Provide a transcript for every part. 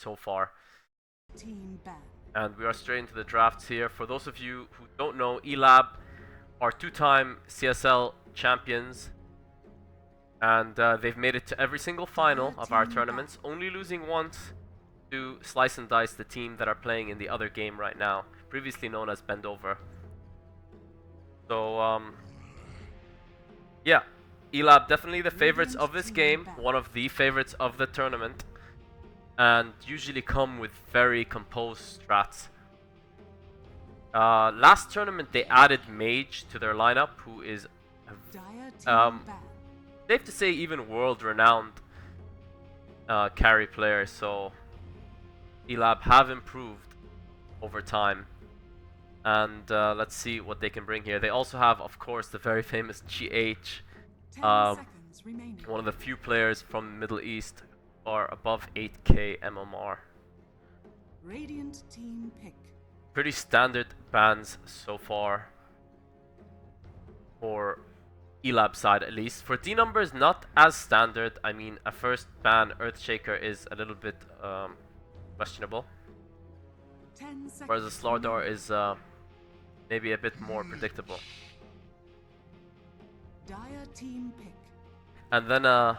so far. Team ban. And we are straight into the drafts here. For those of you who don't know, Elab are two-time CSL champions, and they've made it to every single final of our tournaments, only losing once to Slice and Dice, the team that are playing in the other game right now, previously known as Bendover. So, yeah, Elab definitely the favorites of this game, one of the favorites of the tournament, and usually come with very composed strats. Last tournament they added Mage to their lineup, who is safe to say even world-renowned carry player, so Elab have improved over time. And let's see what they can bring here. They also have, of course, the very famous GH, one of the few players from the Middle East who are above 8k MMR. Radiant team pick. Pretty standard bans so far for Elab side, at least. For D numbers, not as standard. I mean, a first ban Earthshaker is a little bit questionable, whereas the Slardar is maybe a bit more predictable. Dire team pick. And then a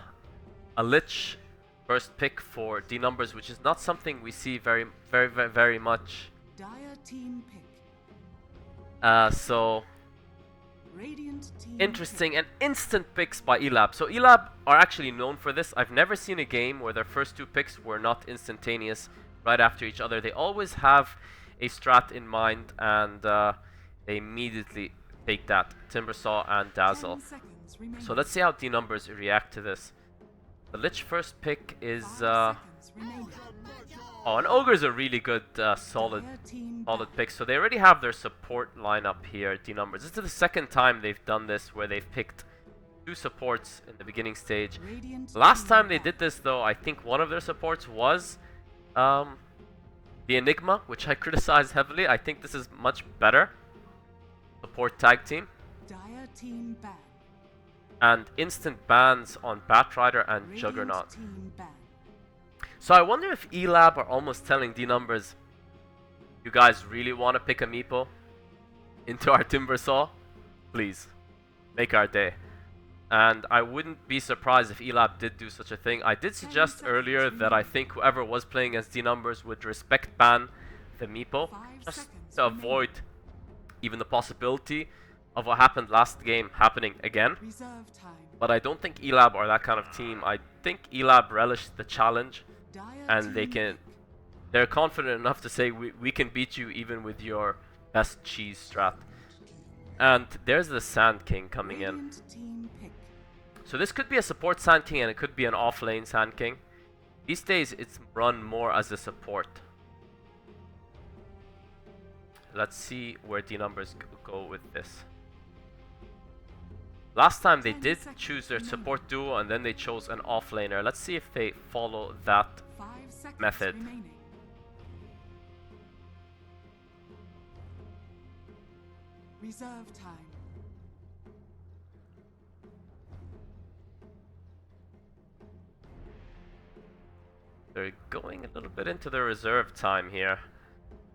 Lich first pick for D numbers, which is not something we see very much. Dire team pick. So Radiant team interesting and instant picks by Elab. So Elab are actually known for this. I've never seen a game where their first two picks were not instantaneous right after each other. They always have a strat in mind, and they immediately take that. Timbersaw and Dazzle. So let's see how D numbers react to this. The Lich first pick is oh, and Ogre's a really good solid pick. So they already have their support lineup here, D numbers. This is the second time they've done this, where they've picked two supports in the beginning stage. Last time they did this, though, I think one of their supports was the Enigma, which I criticized heavily. I think this is much better. Support tag team. Dire team ban. And instant bans on Batrider and Juggernaut. So I wonder if Elab are almost telling D numbers, you guys really want to pick a Meepo into our Timbersaw? Please, make our day. And I wouldn't be surprised if Elab did do such a thing. I did suggest earlier that I think whoever was playing as D numbers would respect ban the Meepo, just to avoid even the possibility of what happened last game happening again. But I don't think Elab are that kind of team. I think Elab relished the challenge, and they're confident enough to say we can beat you even with your best cheese strat. And there's the Sand King coming in. So this could be a support Sand King, and it could be an off-lane Sand King. These days it's run more as a support. Let's see where D numbers go with this. Last time they did choose their support duo, and then they chose an offlaner. Let's see if they follow that method. Reserve time. They're going a little bit into the reserve time here.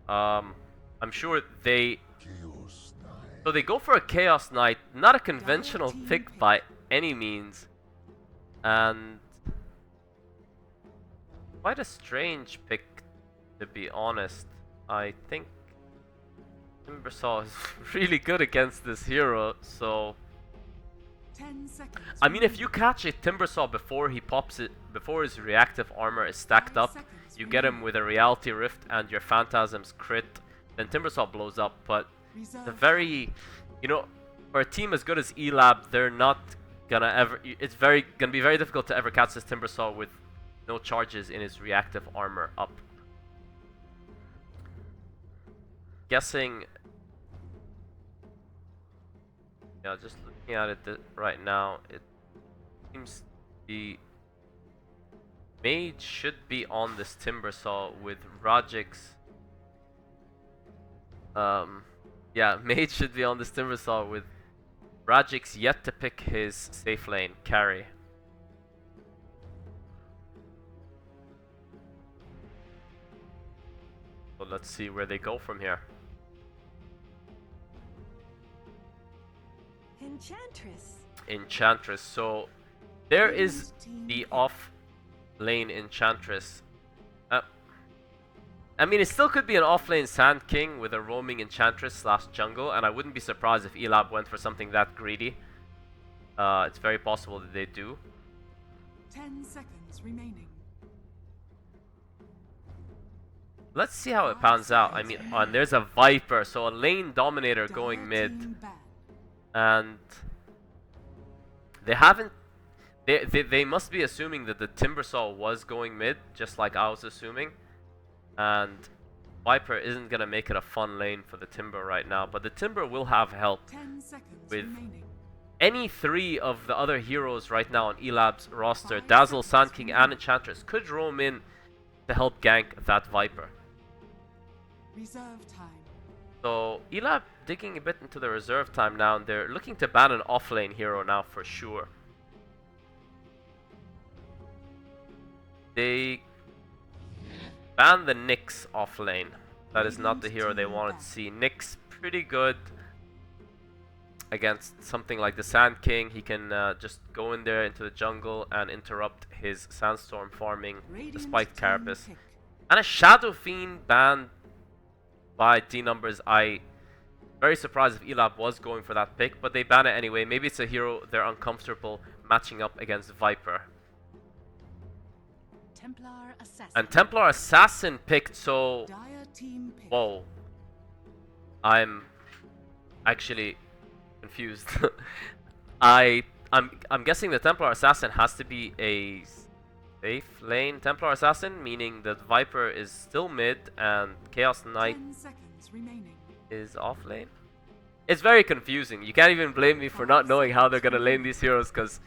I'm sure they... So they go for a Chaos Knight, not a conventional pick by any means. And quite a strange pick, to be honest. I think Timbersaw is really good against this hero, so... I mean, if you catch a Timbersaw before he pops it, before his reactive armor is stacked up, you get him with a Reality Rift and your Phantasm's crit, then Timbersaw blows up. But the very, you know, for a team as good as Elab, they're not gonna ever, it's gonna be very difficult to ever catch this Timbersaw with no charges in his reactive armor up. Guessing, yeah, just looking at it right now, it seems the Mage should be on this Timbersaw with Rajix. Yeah, Mage should be on this Timbersaw with Rajix yet to pick his safe lane carry. So let's see where they go from here. Enchantress. Enchantress. So there is the off lane Enchantress. I mean, it still could be an off-lane Sand King with a roaming Enchantress slash jungle, and I wouldn't be surprised if Elab went for something that greedy. It's very possible that they do. 10 seconds remaining. Let's see how it pans out. I mean, and there's a Viper, so a lane dominator going Dire mid, team ban. and they haven't. They must be assuming that the Timbersaw was going mid, just like I was assuming. And Viper isn't gonna make it a fun lane for the Timber right now, but the Timber will have help 10 seconds with remaining. any three of the other heroes right now on Elab's roster. Dazzle, Sand King, and Enchantress could roam in to help gank that Viper. Reserve time. So Elab digging a bit into the reserve time now, and they're looking to ban an off-lane hero now for sure. They ban the Nyx off lane. That is not the hero they wanted to see. Nyx pretty good against something like the Sand King. He can just go in there into the jungle and interrupt his Sandstorm farming despite Carapace. And a Shadow Fiend banned by D numbers. I very surprised if Elab was going for that pick, but they ban it anyway. Maybe it's a hero they're uncomfortable matching up against Viper. Templar Assassin. And Templar Assassin picked, so Dire team pick. whoa. I'm actually confused. I'm guessing the Templar Assassin has to be a safe lane Templar Assassin, meaning that Viper is still mid and Chaos Knight 10 seconds remaining. is off lane. It's very confusing. You can't even blame me for not knowing how they're gonna lane these heroes, because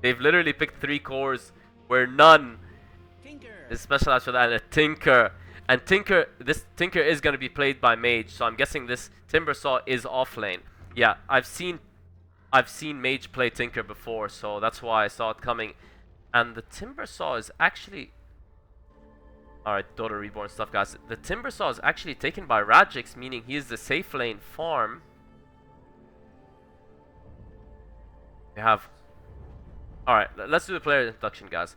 they've literally picked 3 cores where none is specialized for that, and a Tinker. And this Tinker is gonna be played by Mage, so I'm guessing this Timbersaw is off lane. Yeah, I've seen Mage play Tinker before, so that's why I saw it coming. And the Timbersaw is actually... Alright, Dota Reborn stuff, guys. The Timbersaw is actually taken by Radjix, meaning he is the safe lane farm. We have... Alright, let's do the player introduction, guys.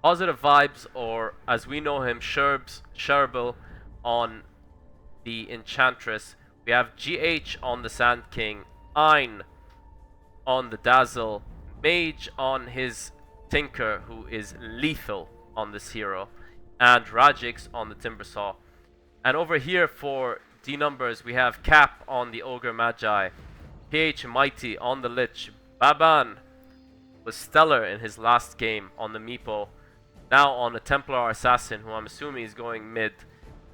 Positive Vibes, or as we know him, Sherbal on the Enchantress. We have GH on the Sand King, Ein on the Dazzle, Mage on his Tinker, who is lethal on this hero, and Radjix on the Timbersaw. And over here for D numbers, we have Cap on the Ogre Magi, PH Mighty on the Lich, Baban was stellar in his last game on the Meepo, now on the Templar Assassin, who I'm assuming is going mid.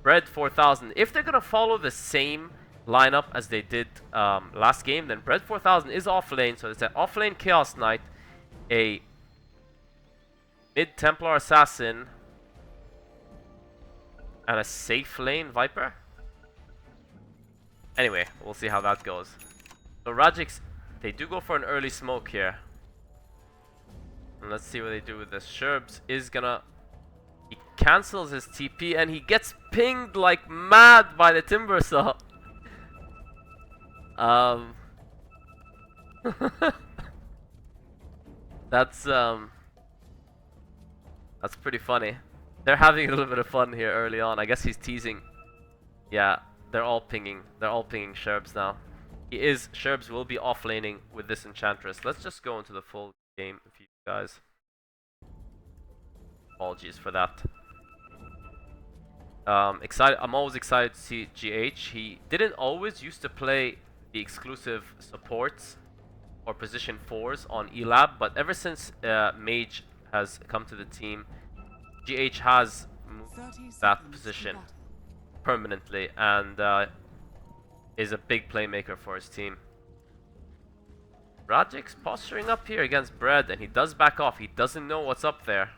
Bread 4000. If they're gonna follow the same lineup as they did last game, then Bread 4000 is off lane. So it's an off lane Chaos Knight, a mid Templar Assassin, and a safe lane Viper. Anyway, we'll see how that goes. So Radjix, they do go for an early smoke here. And let's see what they do with this. Sherbs is gonna... He cancels his TP and he gets pinged like mad by the Timbersaw. That's pretty funny. They're having a little bit of fun here early on. I guess he's teasing. Yeah, they're all pinging. They're all pinging Sherbs now. Sherbs will be off laning with this Enchantress. Let's just go into the full game with you guys. Apologies for that. I'm always excited to see GH. He didn't always used to play the exclusive supports or position 4s on Elab, but ever since Mage has come to the team, GH has moved that position permanently and is a big playmaker for his team. Radjix posturing up here against Bread, and he does back off. He doesn't know what's up there.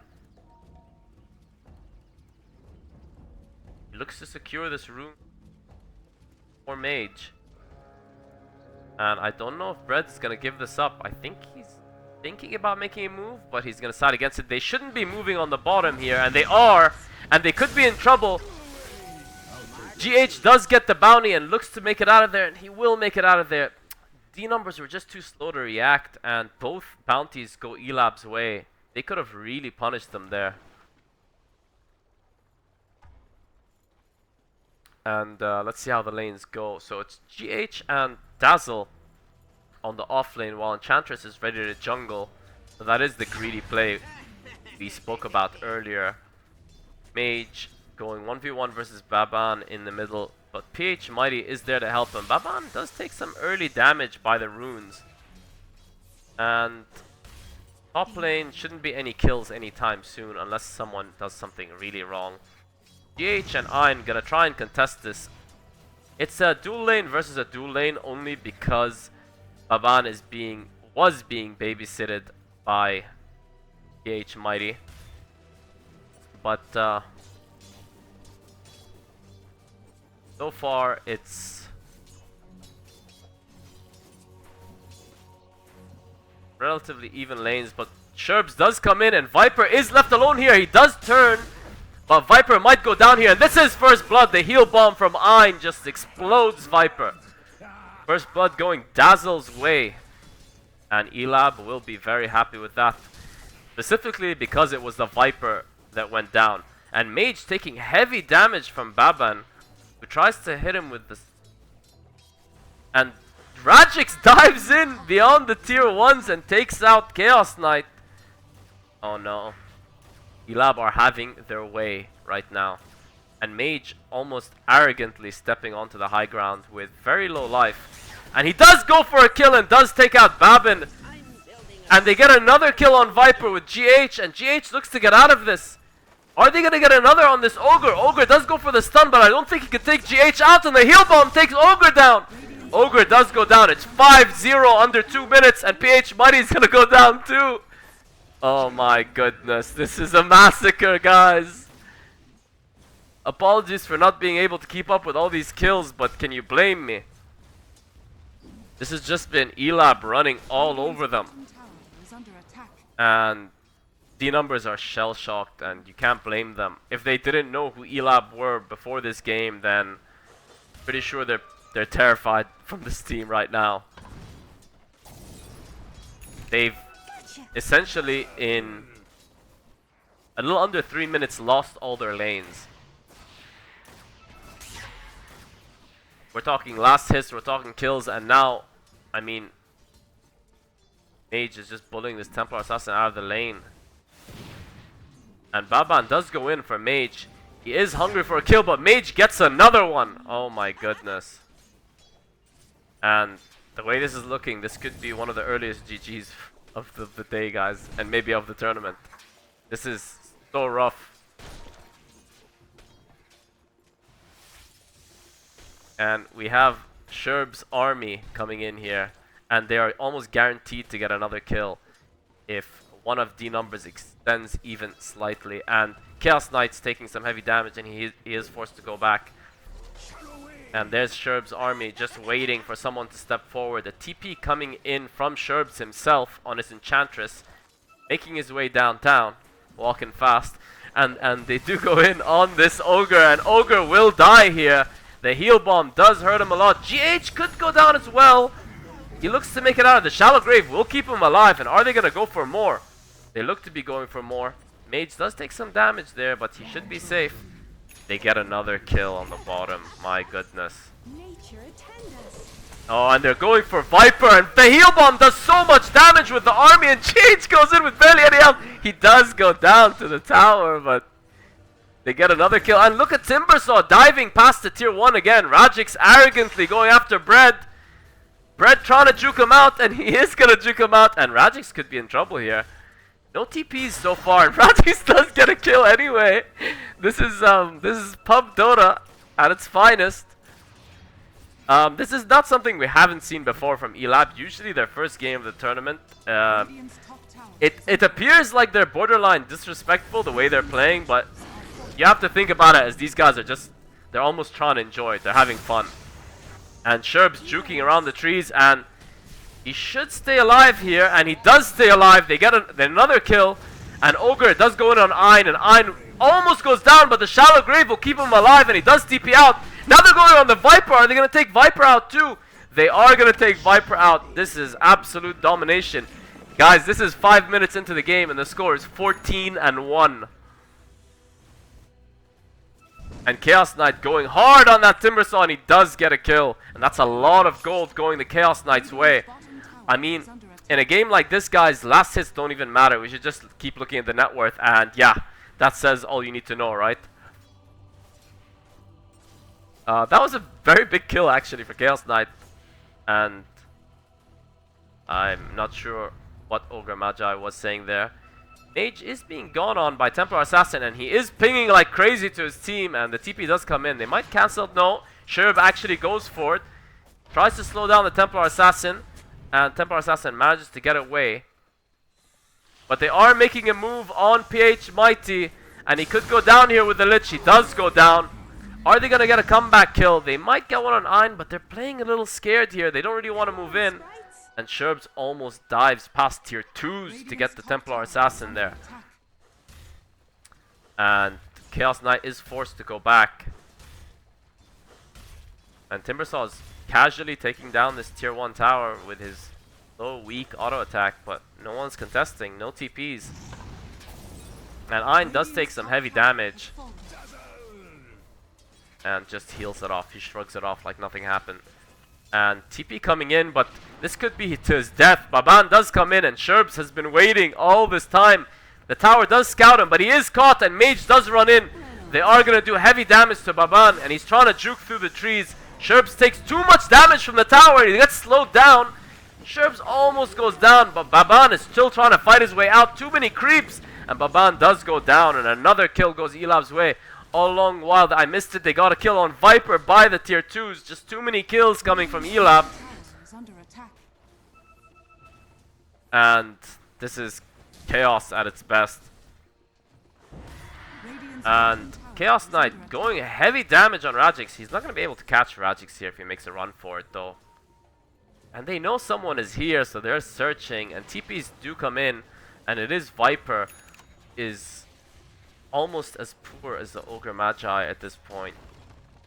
He looks to secure this room for Mage. And I don't know if Bread is going to give this up. I think he's thinking about making a move, but he's going to side against it. They shouldn't be moving on the bottom here, and they are. And they could be in trouble. GH does get the bounty and looks to make it out of there, and he will make it out of there. D numbers were just too slow to react, and both bounties go Elab's way. They could have really punished them there. And let's see how the lanes go. So it's GH and Dazzle on the off lane, while Enchantress is ready to jungle. So that is the greedy play we spoke about earlier. Mage going 1v1 versus Baban in the middle, but PH Mighty is there to help him. Baban does take some early damage by the runes. And top lane shouldn't be any kills anytime soon unless someone does something really wrong. GH and Ein gonna try and contest this. It's a dual lane versus a dual lane only because Baban was being babysitted by PH Mighty. But so far it's relatively even lanes, but Sherbs does come in and Viper is left alone here. He does turn, but Viper might go down here, and this is first blood. The heal bomb from Ein just explodes Viper. First blood going Dazzle's way, and Elab will be very happy with that, specifically because it was the Viper that went down. And Mage taking heavy damage from Baban, who tries to hit him with this. And Rajix dives in beyond the tier 1s and takes out Chaos Knight. Oh no. Elab are having their way right now. And Mage almost arrogantly stepping onto the high ground with very low life. And he does go for a kill and does take out Baban. And they get another kill on Viper with GH, and GH looks to get out of this. Are they going to get another on this Ogre? Ogre does go for the stun, but I don't think he can take GH out, and the heal bomb takes Ogre down. Ogre does go down. It's 5-0 under 2 minutes, and PH Mighty is going to go down too. Oh my goodness, this is a massacre, guys. Apologies for not being able to keep up with all these kills, but can you blame me? This has just been Elab running all over them. And D numbers are shell-shocked, and you can't blame them. If they didn't know who Elab were before this game, then pretty sure they're terrified from this team right now. They've essentially, in a little under 3 minutes, lost all their lanes. We're talking last hits, we're talking kills, and now, I mean, Mage is just bullying this Templar Assassin out of the lane. And Baban does go in for Mage. He is hungry for a kill, but Mage gets another one. Oh my goodness. And the way this is looking, this could be one of the earliest GGs of the day, guys. And maybe of the tournament. This is so rough. And we have Sherb's army coming in here. And they are almost guaranteed to get another kill if one of D numbers extends even slightly. And Chaos Knight's taking some heavy damage, and he is forced to go back. And there's Sherb's army just waiting for someone to step forward. A TP coming in from Sherb's himself on his Enchantress, making his way downtown, walking fast. And they do go in on this Ogre, and Ogre will die here. The heal bomb does hurt him a lot. GH could go down as well. He looks to make it out of the shallow grave. Will keep him alive. And are they going to go for more? They look to be going for more. Mage does take some damage there, but he should be safe. They get another kill on the bottom. My goodness. Oh, and they're going for Viper. And the heal bomb does so much damage with the army. And GH goes in with barely any health. He does go down to the tower, but they get another kill. And look at Timbersaw diving past the tier 1 again. Rajix arrogantly going after Bread. Bread trying to juke him out, and he is going to juke him out. And Rajix could be in trouble here. No TPs so far, and Rajix does get a kill anyway. This is Pub Dota at its finest. This is not something we haven't seen before from Elab. Usually their first game of the tournament. It appears like they're borderline disrespectful the way they're playing, but you have to think about it as these guys are they're almost trying to enjoy it. They're having fun. And Sherb's juking around the trees, and he should stay alive here, and he does stay alive. They get another kill, and Ogre does go in on Ein, and Ein almost goes down, but the shallow grave will keep him alive, and he does TP out. Now they're going on the Viper. Are they going to take Viper out too? They are going to take Viper out. This is absolute domination. Guys, this is 5 minutes into the game and the score is 14-1. And Chaos Knight going hard on that Timbersaw, and he does get a kill. And that's a lot of gold going the Chaos Knight's way. I mean, in a game like this, guys, last hits don't even matter. We should just keep looking at the net worth. And yeah, that says all you need to know, right? That was a very big kill, actually, for Chaos Knight. And I'm not sure what Ogre Magi was saying there. Mage is being gone on by Templar Assassin, and he is pinging like crazy to his team, and the TP does come in. They might cancel it. No, Sherb actually goes for it. Tries to slow down the Templar Assassin, and Templar Assassin manages to get away. But they are making a move on PH Mighty, and he could go down here with the Lich. He does go down. Are they going to get a comeback kill? They might get one on Ein, but they're playing a little scared here. They don't really want to move in. And Sherbs almost dives past tier 2s to get the Templar Assassin there. And Chaos Knight is forced to go back. And Timbersaw is casually taking down this tier 1 tower with his low, weak auto attack, but no one's contesting, no TPs. And Ein does take some heavy damage. And just heals it off. He shrugs it off like nothing happened. And TP coming in, but this could be to his death. Baban does come in, and Sherbs has been waiting all this time. The tower does scout him, but he is caught, and Mage does run in. They are going to do heavy damage to Baban, and he's trying to juke through the trees. Sherbs takes too much damage from the tower, and he gets slowed down. Sherbs almost goes down, but Baban is still trying to fight his way out. Too many creeps, and Baban does go down, and another kill goes Elab's way. All along while I missed it, they got a kill on Viper by the tier 2s. Just too many kills coming from Elab. And this is chaos at its best. And Chaos Knight going heavy damage on Radix. He's not going to be able to catch Radix here if he makes a run for it though. And they know someone is here, so they're searching. And TPs do come in. And it is Viper is almost as poor as the Ogre Magi at this point.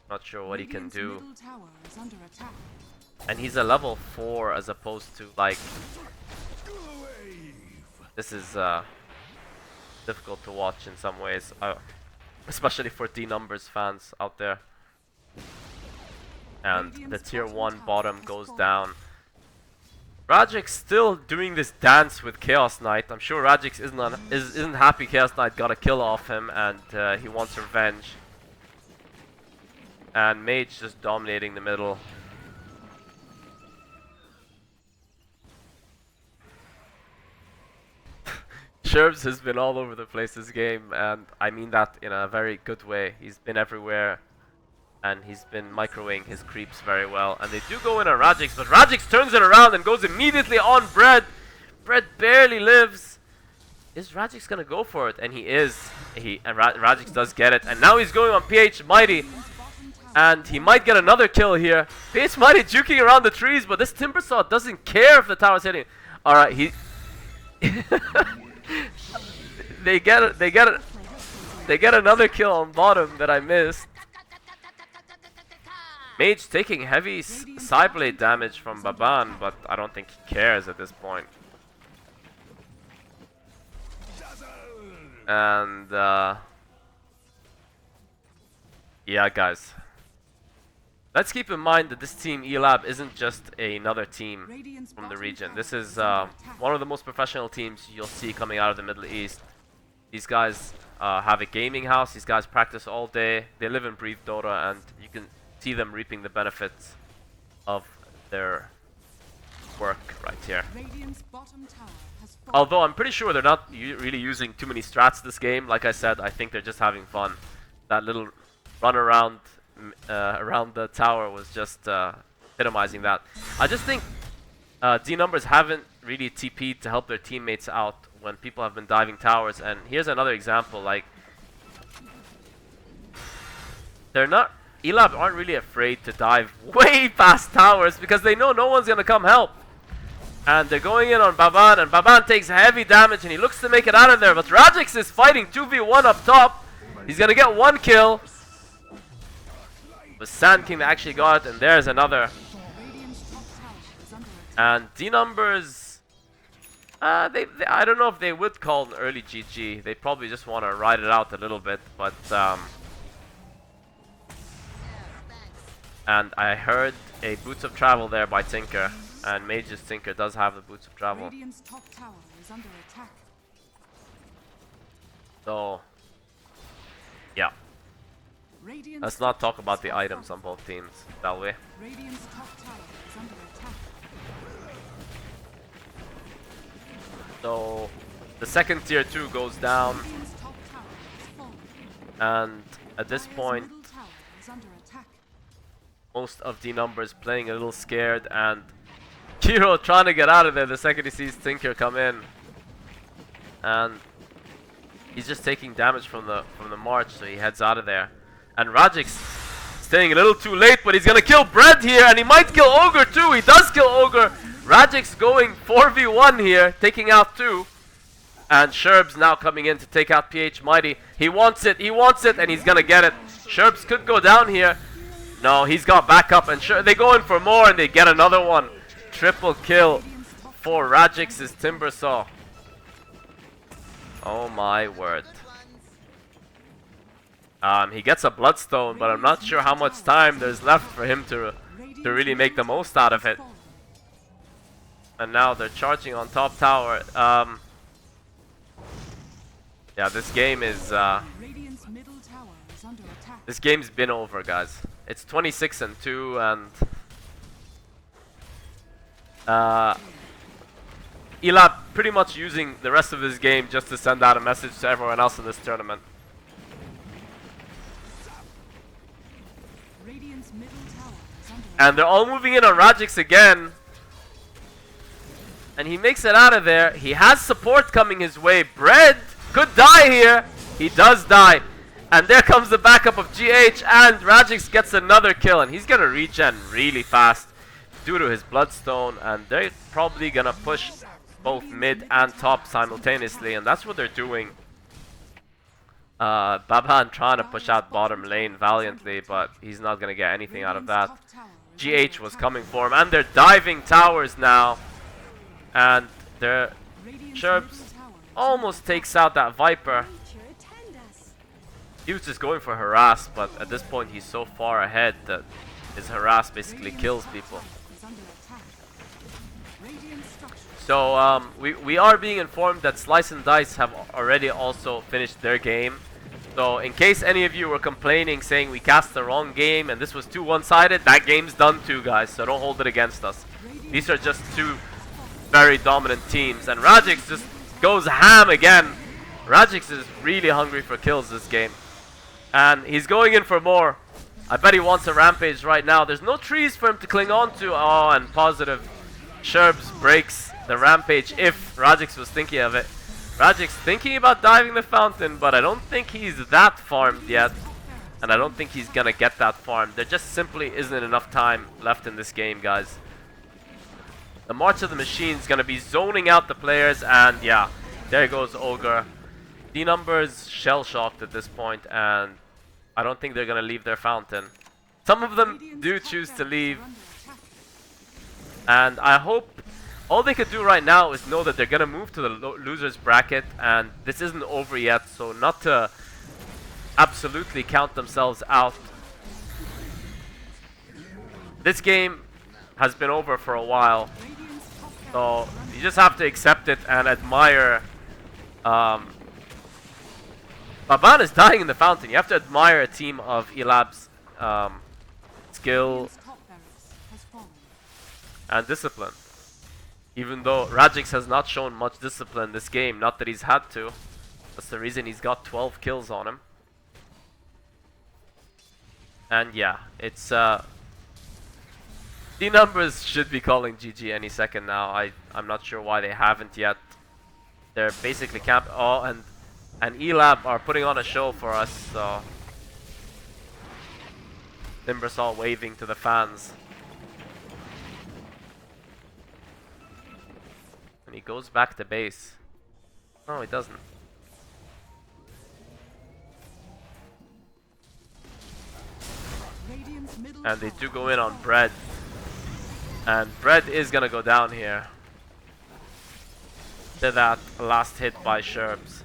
Not sure what he can do. And he's a level 4 as opposed to like... This is difficult to watch in some ways. Especially for D numbers fans out there. And the tier 1 bottom goes down. Radix still doing this dance with Chaos Knight. I'm sure Radix isn't happy Chaos Knight got a kill off him, and he wants revenge. And Mage just dominating the middle. Sherbs has been all over the place this game, and I mean that in a very good way. He's been everywhere. And he's been microwaving his creeps very well. And they do go in on Radix, but Radix turns it around and goes immediately on Bread. Bread barely lives. Is Radix gonna go for it? And he is. Radix does get it. And now he's going on PH Mighty. And he might get another kill here. PH Mighty juking around the trees, but this Timbersaw doesn't care if the tower's hitting. Alright, he... They get another kill on bottom that I missed. Mage taking heavy Psyblade damage from Baban, but I don't think he cares at this point. And yeah, guys, let's keep in mind that this team Elab isn't just another team from the region. This is one of the most professional teams you'll see coming out of the Middle East. These guys have a gaming house. These guys practice all day. They live and breathe Dota, and you can see them reaping the benefits of their work right here. Although I'm pretty sure they're not really using too many strats this game. Like I said, I think they're just having fun. That little run around around the tower was just epitomizing that. I just think D numbers haven't really TP'd to help their teammates out when people have been diving towers. And here's another example. Like, they're not... Elab aren't really afraid to dive way past towers because they know no one's gonna come help. And they're going in on Baban, and Baban takes heavy damage and he looks to make it out of there. But Radix is fighting 2v1 up top. He's gonna get one kill. was Sand King that actually got it, and there's another. Radiant's top tower is under attack. And D numbers, they I don't know if they would call an early GG. They probably just want to ride it out a little bit, but and I heard a Boots of Travel there by Tinker, and Mage's Tinker does have the Boots of Travel. Radiant's top tower is under attack. So, yeah, Radiant's let's not talk about the top items tower. on both teams, shall we? Radiant's top tower is under attack. So, the second tier 2 goes down, Radiant's top tower is fallen. and at this Dire's point, middle tower is under attack. most of D numbers playing a little scared, and Kiro trying to get out of there the second he sees Tinker come in, and he's just taking damage from the march, so he heads out of there. And Rajik's staying a little too late, but he's gonna kill Bread here, and he might kill Ogre too. He does kill Ogre. Rajik's going 4v1 here, taking out 2. And Sherb's now coming in to take out PH Mighty. He wants it, and he's gonna get it. Sherb's could go down here. No, he's got backup, and they go in for more, and they get another one. Triple kill for Rajik's Timbersaw. Oh my word. He gets a Bloodstone, but I'm not sure how much time there's left for him to really make the most out of it. And now they're charging on top tower. Yeah, this game is Radiant's middle tower is under attack. this game's been over, guys. It's 26-2, and Elab pretty much using the rest of this game just to send out a message to everyone else in this tournament. Radiant's middle tower is under And they're all moving in on Rajix again. And he makes it out of there. He has support coming his way. Bread could die here. He does die. And there comes the backup of GH, and Rajix gets another kill. And he's going to regen really fast due to his Bloodstone. And they're probably going to push both mid and top simultaneously. And that's what they're doing. Baban trying to push out bottom lane valiantly, but he's not going to get anything out of that. GH was coming for him, and they're diving towers now. And their Sherbs almost takes out that Viper. He was just going for harass, but at this point he's so far ahead that his harass basically kills people. So we are being informed that Slice and Dice have already also finished their game. So in case any of you were complaining saying we cast the wrong game and this was too one-sided, that game's done too, guys, so don't hold it against us. These are just two very dominant teams, and Rajix just goes ham again. Rajix is really hungry for kills this game, and he's going in for more. I bet he wants a rampage right now. There's no trees for him to cling on to. Oh, and positive Sherbs breaks the rampage if Rajix was thinking of it. Rajix thinking about diving the fountain, but I don't think he's that farmed yet, and I don't think he's gonna get that farmed. There just simply isn't enough time left in this game, guys. The March of the Machine is gonna be zoning out the players, and yeah, there goes Ogre. D numbers shell-shocked at this point, and I don't think they're gonna leave their fountain. Some of them do choose to leave, and I hope all they could do right now is know that they're gonna move to the losers bracket, and this isn't over yet, so not to absolutely count themselves out. This game has been over for a while, so you just have to accept it and admire. Baban is dying in the fountain. You have to admire a team of Elab's skill and discipline. Even though Rajix has not shown much discipline this game, not that he's had to. That's the reason he's got 12 kills on him. And yeah, it's D numbers should be calling GG any second now. I'm not sure why they haven't yet. They're basically camp. Oh, and Elab are putting on a show for us. So Timbersaw waving to the fans. And he goes back to base. No, he doesn't. Radiant's Radiant's middle And they tower do go has in on fallen. Bread. And Bread is gonna go down here. To that last hit by Sherbs.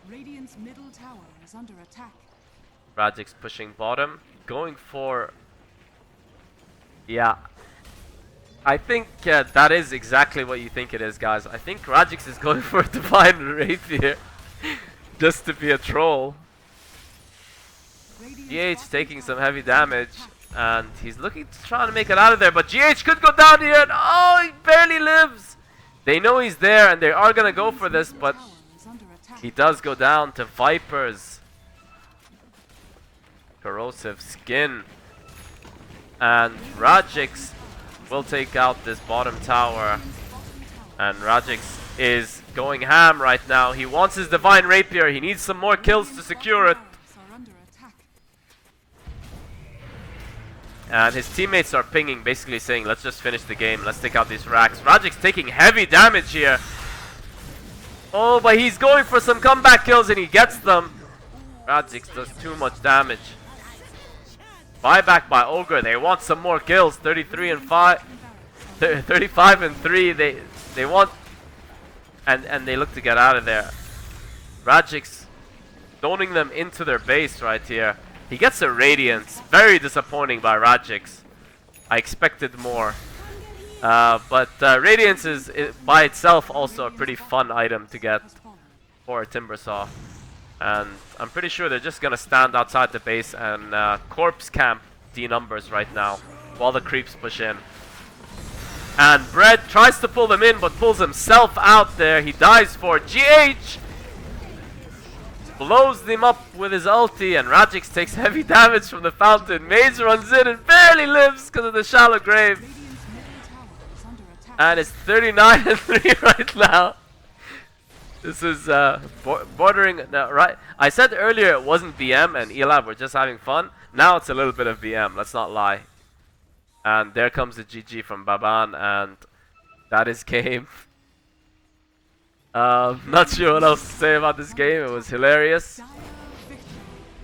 Radiant's middle tower is under attack. Rajik's pushing bottom. Going for... Yeah. I think that is exactly what you think it is, guys. I think Rajix is going for a Divine Rapier. Just to be a troll. Radiant's GH bottom taking some tower heavy is under damage. attack. And he's looking to try to make it out of there. But GH could go down here. And oh, he barely lives. They know he's there and they are going to go for this. But Tower is under attack. he does go down to Vipers. Corrosive Skin. And Rajix will take out this bottom tower. And Rajix is going ham right now. He wants his Divine Rapier. He needs some more kills to secure it. Towers are under attack. And his teammates are pinging, basically saying, let's just finish the game. Let's take out these racks. Rajix taking heavy damage here. Oh, but he's going for some comeback kills and he gets them. Rajix does too much damage. Buyback by Ogre. They want some more kills. 33 and 5. 35 and 3. They want... And they look to get out of there. Rajix zoning them into their base right here. He gets a Radiance. Very disappointing by Rajix. I expected more. But Radiance is by itself also a pretty fun item to get Has fallen. for a Timbersaw. And I'm pretty sure they're just going to stand outside the base and corpse camp D numbers right now while the creeps push in. And Bread tries to pull them in but pulls himself out there. He dies for GH. Blows them up with his ulti and Rajix takes heavy damage from the fountain. Mage runs in and barely lives because of the shallow grave. Radiant's middle tower is under attack. And it's 39 and 3 right now. This is bordering... No, right. I said earlier it wasn't BM and Elab were just having fun. Now it's a little bit of BM, let's not lie. And there comes the GG from Baban and that is game. Not sure what else to say about this game. It was hilarious. Dire victory.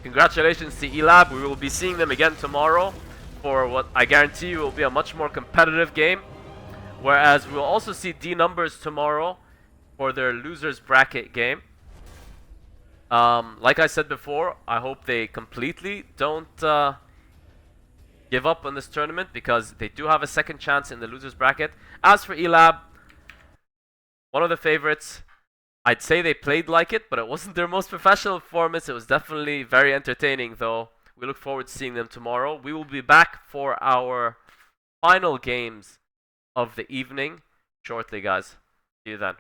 Congratulations to Elab. We will be seeing them again tomorrow for what I guarantee you will be a much more competitive game. Whereas we'll also see D numbers tomorrow for their losers bracket game. Like I said before, I hope they completely don't give up on this tournament because they do have a second chance in the losers bracket. As for Elab, one of the favorites. I'd say they played like it, but it wasn't their most professional performance. It was definitely very entertaining though. We look forward to seeing them tomorrow. We will be back for our final games of the evening shortly, guys. See you then.